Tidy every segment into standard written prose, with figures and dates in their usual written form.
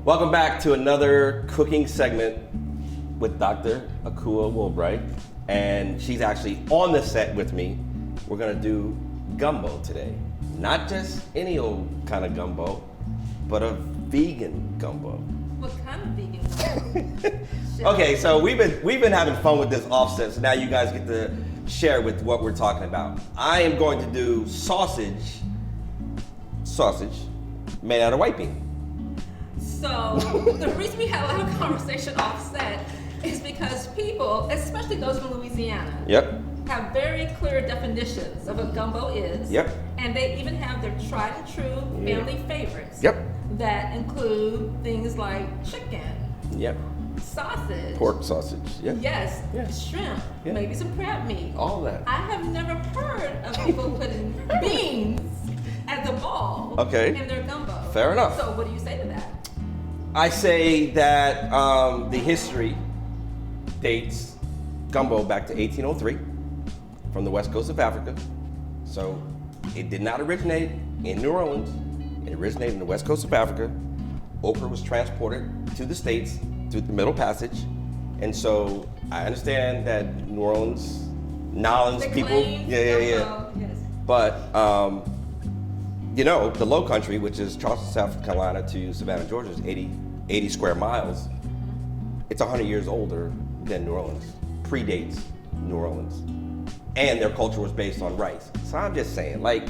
Welcome back to another cooking segment with Dr. Akua Woolbright, and she's actually on the set with me. We're gonna do gumbo today. Not just any old kind of gumbo, but a vegan gumbo. What kind of vegan gumbo? Okay, so we've been having fun with this offset, so now you guys get to share with what we're talking about. I am going to do sausage made out of white bean. So the reason we had a lot of conversation offset is because people, especially those from Louisiana, have very clear definitions of what gumbo is. And they even have their tried and true family favorites. That include things like chicken. Sausage. Pork sausage. Yes. Shrimp. Maybe some crab meat. All that. I have never heard of people putting beans as a ball in their gumbo. Fair enough. So what do you say to that? I say that the history dates gumbo back to 1803 from the west coast of Africa. So it did not originate in New Orleans. It originated in the west coast of Africa. Okra was transported to the States through the Middle Passage. And so I understand that New Orleans, Nolans people, Yes. But you know, the Low Country, which is Charleston, South Carolina to Savannah, Georgia, is 80 square miles. It's 100 years older than New Orleans, predates New Orleans. And their culture was based on rice. So I'm just saying, like,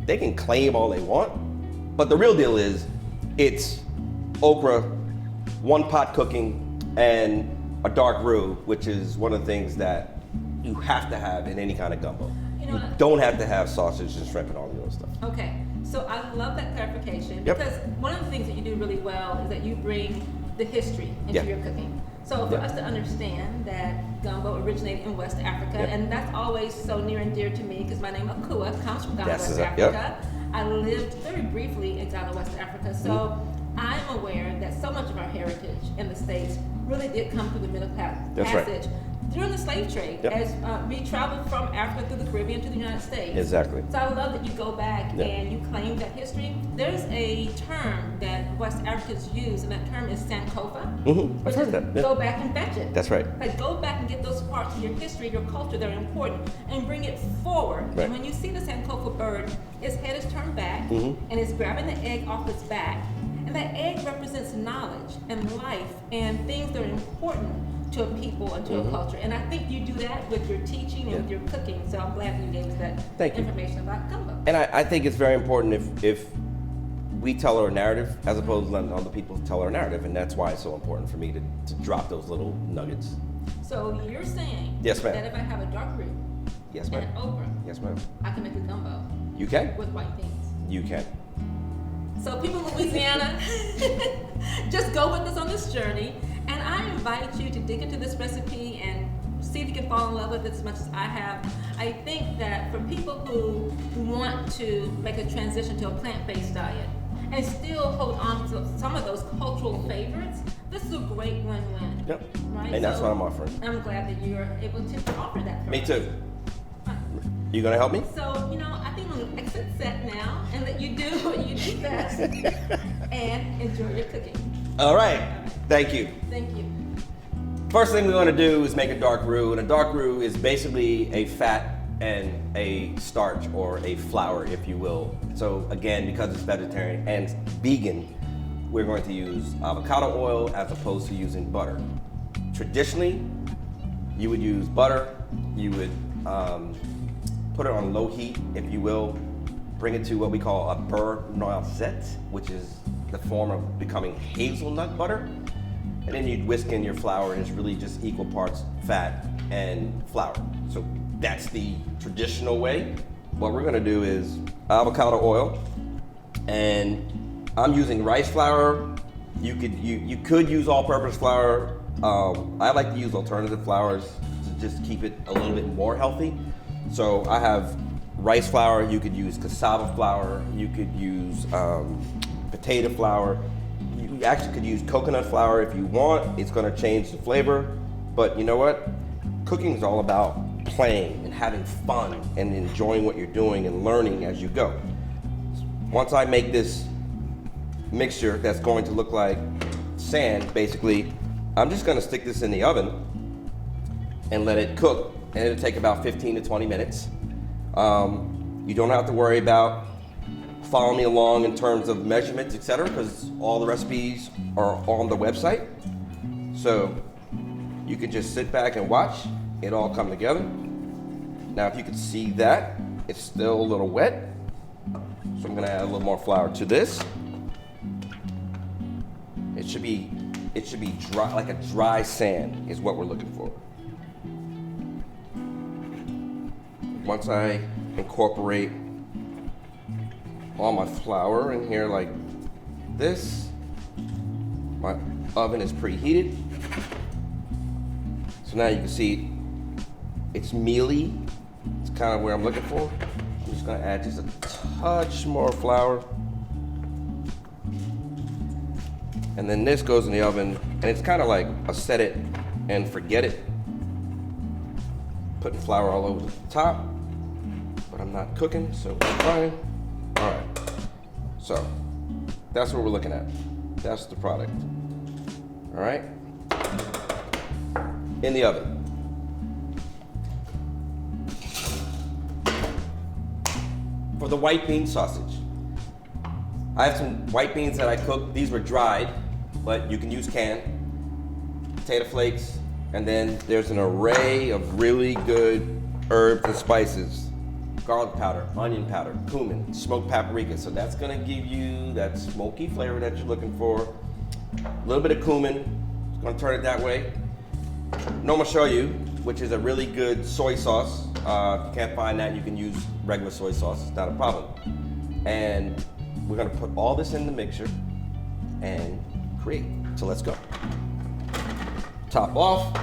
they can claim all they want, but the real deal is it's okra, one pot cooking, and a dark roux, which is one of the things that you have to have in any kind of gumbo. You don't have to have sausage and shrimp and all the other stuff. Okay, so I love that clarification because one of the things that you do really well is that you bring the history into your cooking. So for us to understand that gumbo originated in West Africa, and that's always so near and dear to me because my name Akua comes from Ghana, West Africa. I lived very briefly in Ghana, West Africa, so I'm aware that so much of our heritage in the States really did come through the Middle Passage. During the slave trade, as we traveled from Africa through the Caribbean to the United States. Exactly. So I love that you go back and you claim that history. There's a term that West Africans use, and that term is Sankofa. I've heard that. Go back and fetch it. That's right. Like go back and get those parts of your history, your culture that are important, and bring it forward. And when you see the Sankofa bird, its head is turned back, and it's grabbing the egg off its back. And that egg represents knowledge and life and things that are important to a people and to a culture. And I think you do that with your teaching and with your cooking. So I'm glad that you gave us that information about gumbo. And I think it's very important if we tell our narrative as opposed to letting other people tell our narrative. And that's why it's so important for me to drop those little nuggets. So you're saying that if I have a dark roux and an okra, I can make a gumbo. You can. With white beans. You can. So people in Louisiana, just go with us on this journey. And I invite you to dig into this recipe and see if you can fall in love with it as much as I have. I think that for people who want to make a transition to a plant-based diet and still hold on to some of those cultural favorites, this is a great win-win. Right? And that's what I'm offering. I'm glad that you're able to offer that for us. Me too. You gonna help me? So, I think I'm gonna exit set now and let you do what you do best and enjoy your cooking. All right. Thank you. Thank you. First thing we want to do is make a dark roux, and a dark roux is basically a fat and a starch or a flour, if you will. So again, because it's vegetarian and vegan, we're going to use avocado oil as opposed to using butter. Traditionally, you would use butter. You would put it on low heat, if you will, bring it to what we call a beurre noisette, which is the form of becoming hazelnut butter. And then you'd whisk in your flour, and it's really just equal parts fat and flour. So that's the traditional way. What we're gonna do is avocado oil, and I'm using rice flour. You could use all-purpose flour. I like to use alternative flours to just keep it a little bit more healthy. So I have rice flour. You could use cassava flour. You could use potato flour. You actually could use coconut flour if you want. It's gonna change the flavor. But you know what? Cooking is all about playing and having fun and enjoying what you're doing and learning as you go. Once I make this mixture that's going to look like sand, basically, I'm just gonna stick this in the oven and let it cook, and it'll take about 15 to 20 minutes. You don't have to worry about following me along in terms of measurements, etc., because all the recipes are on the website. So you can just sit back and watch it all come together. Now, if you can see that, it's still a little wet. So I'm gonna add a little more flour to this. It should be dry, like a dry sand is what we're looking for. Once I incorporate all my flour in here like this, my oven is preheated. So now you can see it's mealy. It's kind of where I'm looking for. I'm just gonna add just a touch more flour. And then this goes in the oven, and it's kind of like a set it and forget it. Putting flour all over the top, but I'm not cooking, so it's fine. All right, so that's what we're looking at. That's the product. All right, in the oven. For the white bean sausage, I have some white beans that I cooked. These were dried, but you can use canned. Potato flakes, and then there's an array of really good herbs and spices. Garlic powder, onion powder, cumin, smoked paprika. So that's gonna give you that smoky flavor that you're looking for. A little bit of cumin, it's gonna turn it that way. Noma shoyu, which is a really good soy sauce. If you can't find that, you can use regular soy sauce, it's not a problem. And we're gonna put all this in the mixer and create. So let's go. Top off.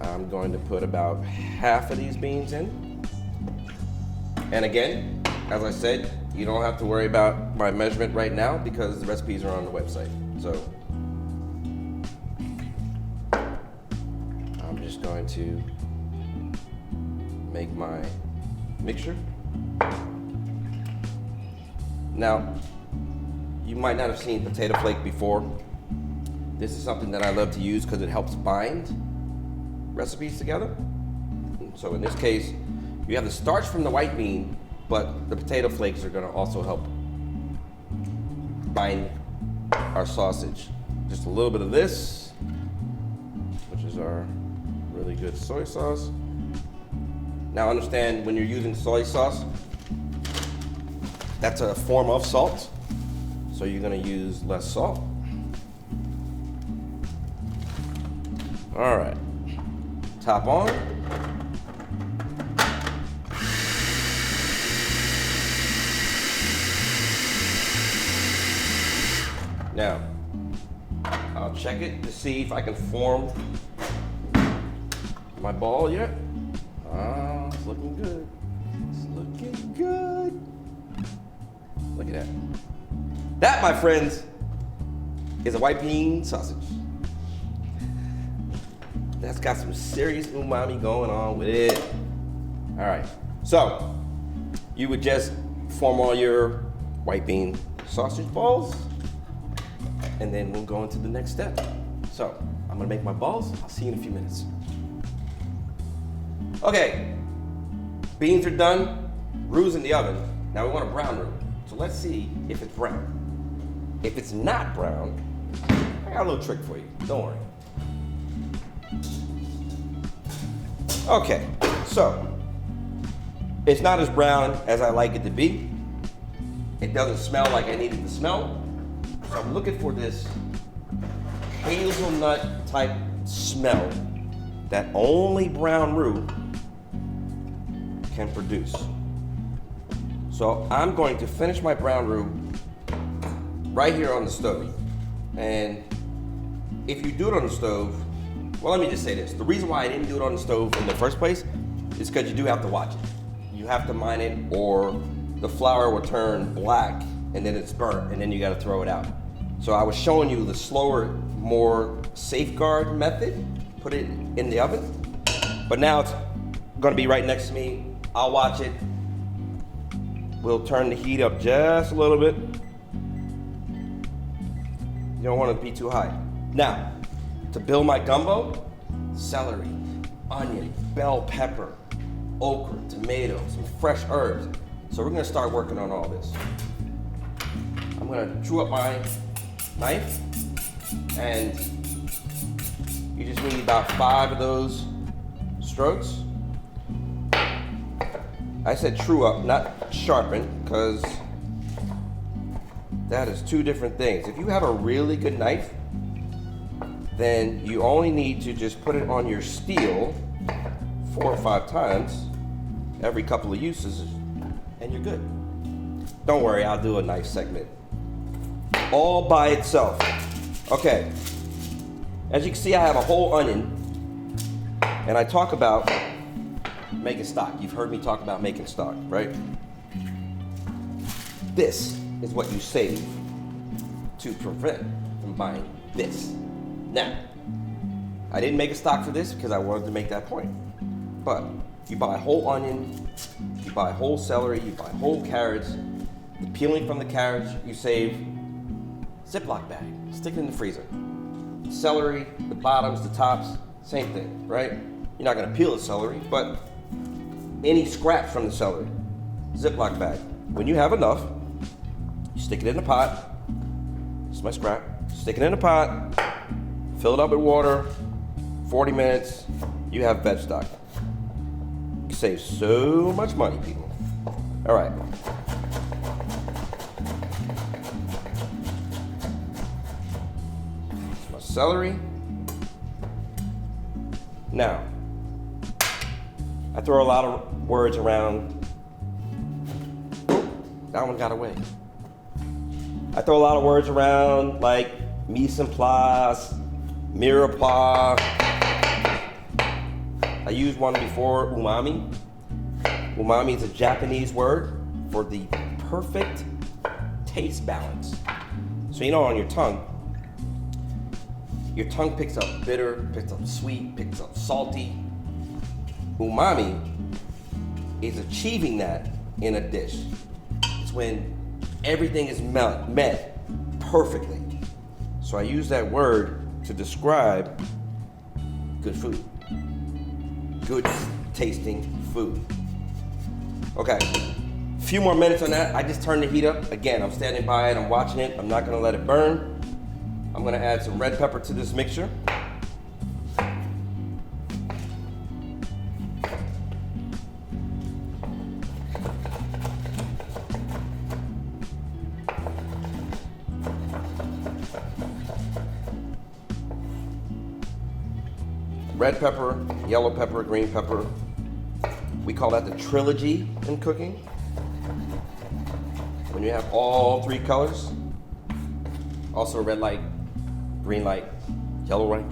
I'm going to put about half of these beans in. And again, as I said, you don't have to worry about my measurement right now because the recipes are on the website. So I'm just going to make my mixture. Now, you might not have seen potato flake before. This is something that I love to use because it helps bind recipes together. So in this case, you have the starch from the white bean, but the potato flakes are gonna also help bind our sausage. Just a little bit of this, which is our really good soy sauce. Now understand, when you're using soy sauce, that's a form of salt, so you're gonna use less salt. All right, top on. Now, I'll check it to see if I can form my ball yet. Ah, it's looking good. It's looking good. Look at that. That, my friends, is a white bean sausage. That's got some serious umami going on with it. All right, so you would just form all your white bean sausage balls, and then we'll go into the next step. So I'm gonna make my balls. I'll see you in a few minutes. Okay, beans are done. Roux's in the oven. Now we want a brown roux. So let's see if it's brown. If it's not brown, I got a little trick for you. Don't worry. Okay, so it's not as brown as I like it to be. It doesn't smell like I need it to smell. So I'm looking for this hazelnut type smell that only brown roux can produce. So I'm going to finish my brown roux right here on the stove. And if you do it on the stove, well, let me just say this. The reason why I didn't do it on the stove in the first place is because you do have to watch it. You have to mind it, or the flour will turn black and then it's burnt and then you gotta throw it out. So I was showing you the slower, more safeguard method, put it in the oven. But now it's gonna be right next to me. I'll watch it. We'll turn the heat up just a little bit. You don't want it to be too high. Now, to build my gumbo, celery, onion, bell pepper, okra, tomatoes, some fresh herbs. So we're gonna start working on all this. I'm gonna chew up my knife, and you just need about 5 of those strokes. I said true up, not sharpen, because that is 2 different things. If you have a really good knife, then you only need to just put it on your steel 4 or 5 times every couple of uses, and you're good. Don't worry, I'll do a knife segment all by itself. Okay, as you can see, I have a whole onion, and I talk about making stock. You've heard me talk about making stock, right? This is what you save to prevent from buying this. Now, I didn't make a stock for this because I wanted to make that point. But you buy whole onion, you buy whole celery, you buy whole carrots. The peeling from the carrots, you save Ziploc bag, stick it in the freezer. Celery, the bottoms, the tops, same thing, right? You're not gonna peel the celery, but any scraps from the celery, Ziploc bag. When you have enough, you stick it in the pot. This is my scrap. Stick it in the pot, fill it up with water, 40 minutes, you have veg stock. You save so much money, people. All right. That's my celery. Now, I throw a lot of words around. That one got away. I throw a lot of words around like mise en place, mirepoix. I used one before, umami. Umami is a Japanese word for the perfect taste balance. So you know, on your tongue picks up bitter, picks up sweet, picks up salty. Umami is achieving that in a dish. It's when everything is met perfectly. So I use that word to describe good food. Good tasting food. Okay, a few more minutes on that. I just turned the heat up. Again, I'm standing by it, I'm watching it. I'm not gonna let it burn. I'm gonna add some red pepper to this mixture. Red pepper, yellow pepper, green pepper. We call that the trilogy in cooking. When you have all 3 colors. Also red light, green light, yellow light.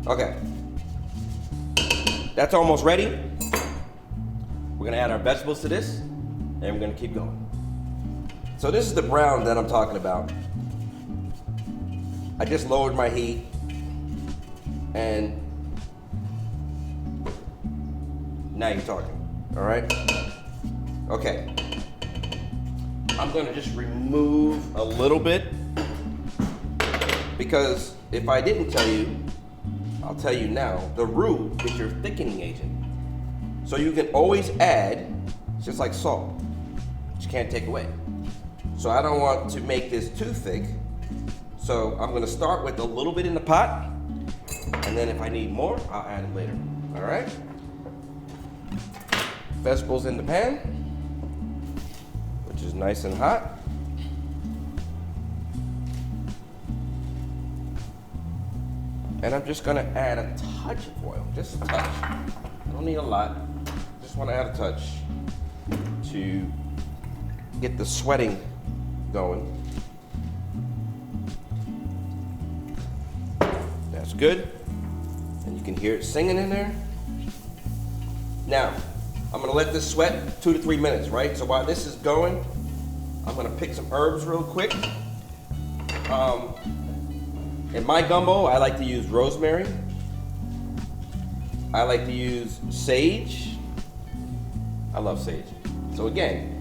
Okay. That's almost ready. We're gonna add our vegetables to this, and we're gonna keep going. So this is the brown that I'm talking about. I just lowered my heat. And now you're talking, all right? Okay. I'm gonna just remove a little bit, because if I didn't tell you, I'll tell you now, the roux is your thickening agent. So you can always add, just like salt, which you can't take away. So I don't want to make this too thick. So I'm gonna start with a little bit in the pot, and then if I need more, I'll add it later, all right? Vegetables in the pan, which is nice and hot. And I'm just gonna add a touch of oil, just a touch. I don't need a lot, just wanna add a touch to get the sweating going. That's good. And you can hear it singing in there. Now, I'm gonna let this sweat 2 to 3 minutes, right? So while this is going, I'm gonna pick some herbs real quick. In my gumbo, I like to use rosemary. I like to use sage. I love sage. So again,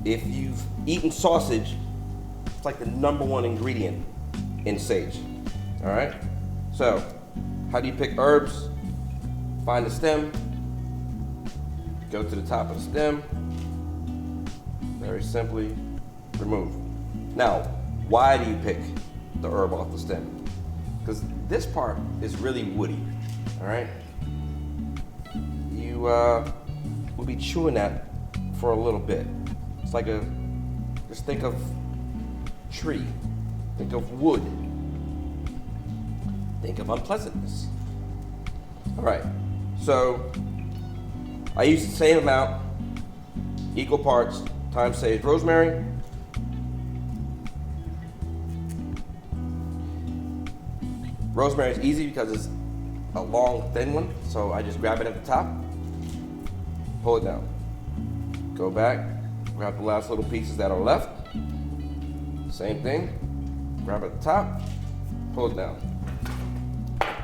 if you've eaten sausage, it's like the #1 ingredient in sage. All right? So, how do you pick herbs? Find the stem, go to the top of the stem, very simply remove. Now, why do you pick the herb off the stem? Because this part is really woody, all right? You will be chewing that for a little bit. It's like just think of tree, think of wood, think of unpleasantness. All right, so I use the same amount, equal parts, thyme, sage, rosemary. Rosemary is easy because it's a long, thin one, so I just grab it at the top, pull it down. Go back, grab the last little pieces that are left. Same thing, grab at the top, pull it down.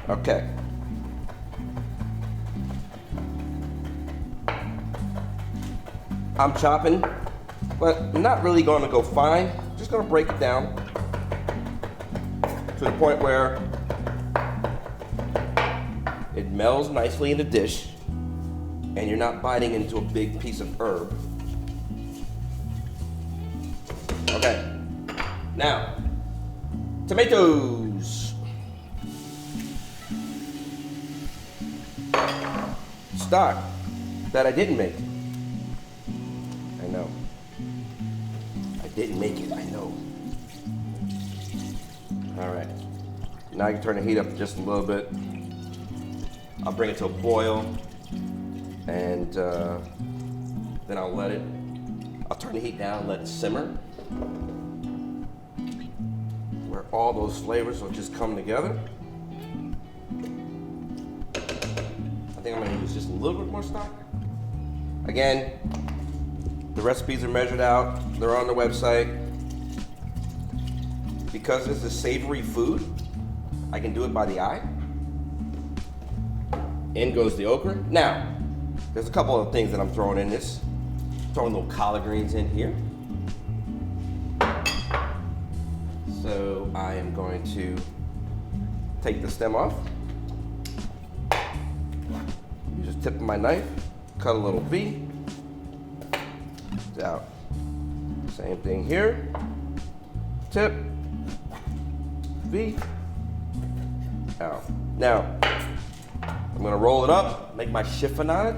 Okay. I'm chopping, but I'm not really gonna go fine. Just gonna break it down to the point where it melds nicely in the dish and you're not biting into a big piece of herb. Okay, now, tomatoes. Stock that I didn't make. I know. I didn't make it, I know. All right, now you can turn the heat up just a little bit. I'll bring it to a boil, and then I'll turn the heat down, let it simmer, where all those flavors will just come together. I think I'm gonna use just a little bit more stock. Again, the recipes are measured out, they're on the website. Because this is savory food, I can do it by the eye. In goes the okra. Now, there's a couple of things that I'm throwing in this. Throwing little collard greens in here. So I am going to take the stem off. Use the tip of my knife, cut a little V. Out. Same thing here. Tip. V. Out. Now, I'm gonna roll it up, make my chiffonade.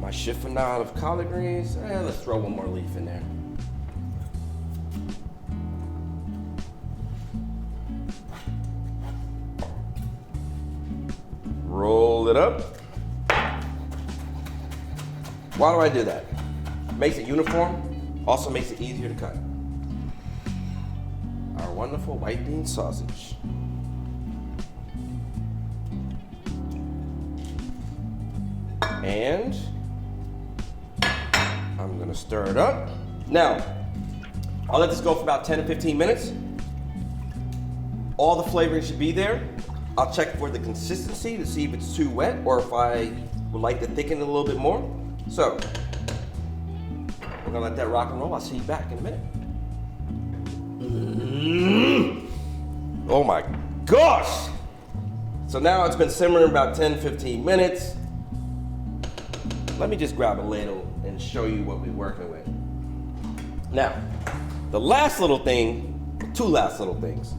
My chiffonade of collard greens. Let's throw one more leaf in there. Roll it up. Why do I do that? Makes it uniform, also makes it easier to cut. Our wonderful white bean sausage. And I'm gonna stir it up. Now, I'll let this go for about 10 to 15 minutes. All the flavoring should be there. I'll check for the consistency to see if it's too wet or if I would like to thicken it a little bit more. So, we're gonna let that rock and roll. I'll see you back in a minute. Oh my gosh! So now it's been simmering about 10, 15 minutes. Let me just grab a ladle and show you what we're working with. Now, the last little thing, two last little things.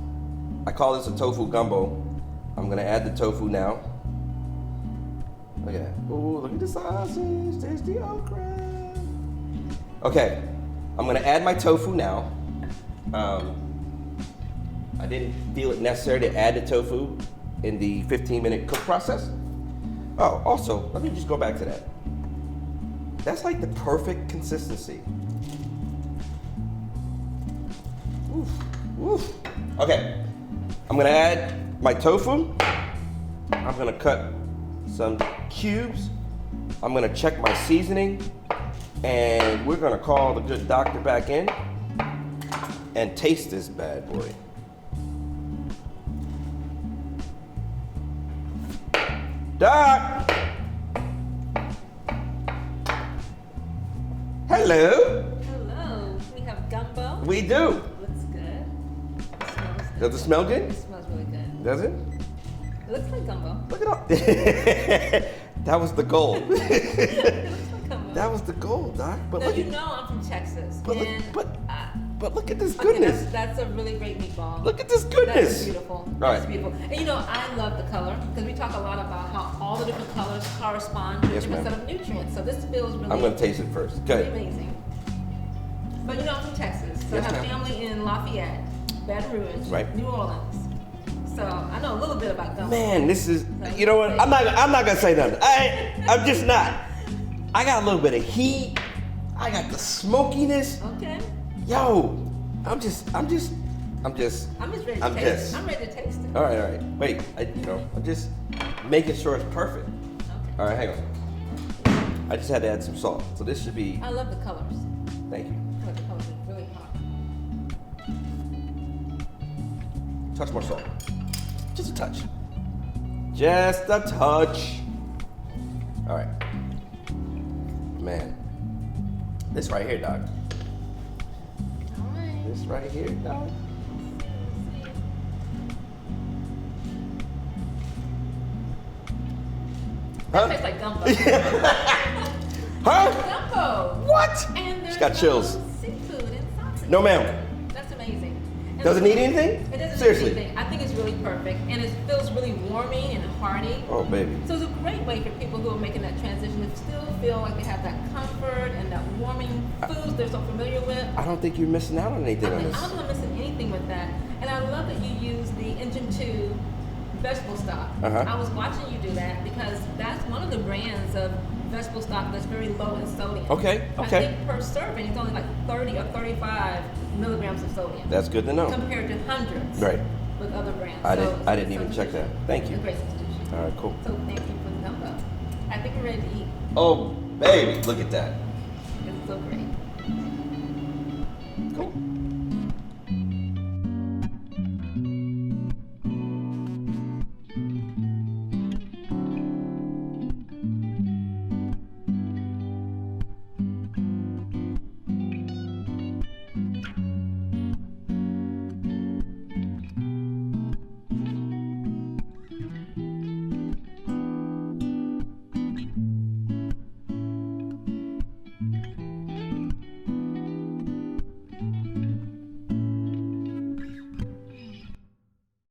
I call this a tofu gumbo. I'm gonna add the tofu now. Look at that. Ooh, look at the sausage. There's the okra. Okay, I'm gonna add my tofu now. I didn't feel it necessary to add the tofu in the 15-minute cook process. Oh, also, let me just go back to that. That's like the perfect consistency. Oof, oof. Okay, I'm gonna add my tofu. I'm gonna cut some cubes. I'm gonna check my seasoning, and we're gonna call the good doctor back in and taste this bad boy. Doc! Hello! Hello. We have gumbo. We do. Looks good. It smells good. Does it smell good? It smells really good. Does it? It looks like gumbo. Look it up. That was the goal. It looks like gumbo. That was the goal, Doc. But Now, look you at, know I'm from Texas. but look, and, but look at this okay, goodness. that's a really great meatball. Look at this That's goodness. beautiful. All That's right. beautiful. And you know, I love the color because we talk a lot about how all the different colors correspond to a Yes, different ma'am. set of nutrients. So this feels really, I'm gonna taste it first. really Good. amazing. But you know, I'm from Texas. So Yes, I have ma'am. family in Lafayette, Baton Rouge, Right. New Orleans. So I know a little bit about gumbo. Man, this is. You know what? I'm not gonna say nothing. I'm just not. I got a little bit of heat. I got the smokiness. Okay. Yo, I'm just. I'm just ready to I'm taste just- it. I'm ready to taste it. All right. Wait, I'm just making sure it's perfect. Okay. All right, hang on. I just had to add some salt, so this should be. I love the colors. Thank you. I love the colors. It's really hot. Touch more salt. Just a touch. Just a touch. All right. Man, this right here, Doc. All right. This right here, Doc. That tastes like gumbo. Huh? Gumbo. What? And there's She's got chills. no seafood and sausage. No, ma'am. That's amazing. And Does it so- need anything? It doesn't Seriously. need anything. I think it's really perfect, and it feels really warming and hearty. Oh, baby. So it's a great way for people who are making that transition to still feel like they have that comfort and that warming foods they're so familiar with. I don't think you're missing out on anything on I this. don't think I'm missing anything with that. And I love that you use the Engine 2 vegetable stock. Uh-huh. I was watching you do that because that's one of the brands of vegetable stock that's very low in sodium. Okay, I okay. think per serving it's only like 30 or 35 milligrams of sodium That's good to know. compared to hundreds Right. with other brands. I So didn't- it's I a didn't even check substitution. that. Thank you. It's a great substitution. All right, cool. So thank you for the gumbo. I think we're ready to eat. Oh, baby, look at that. It's so great.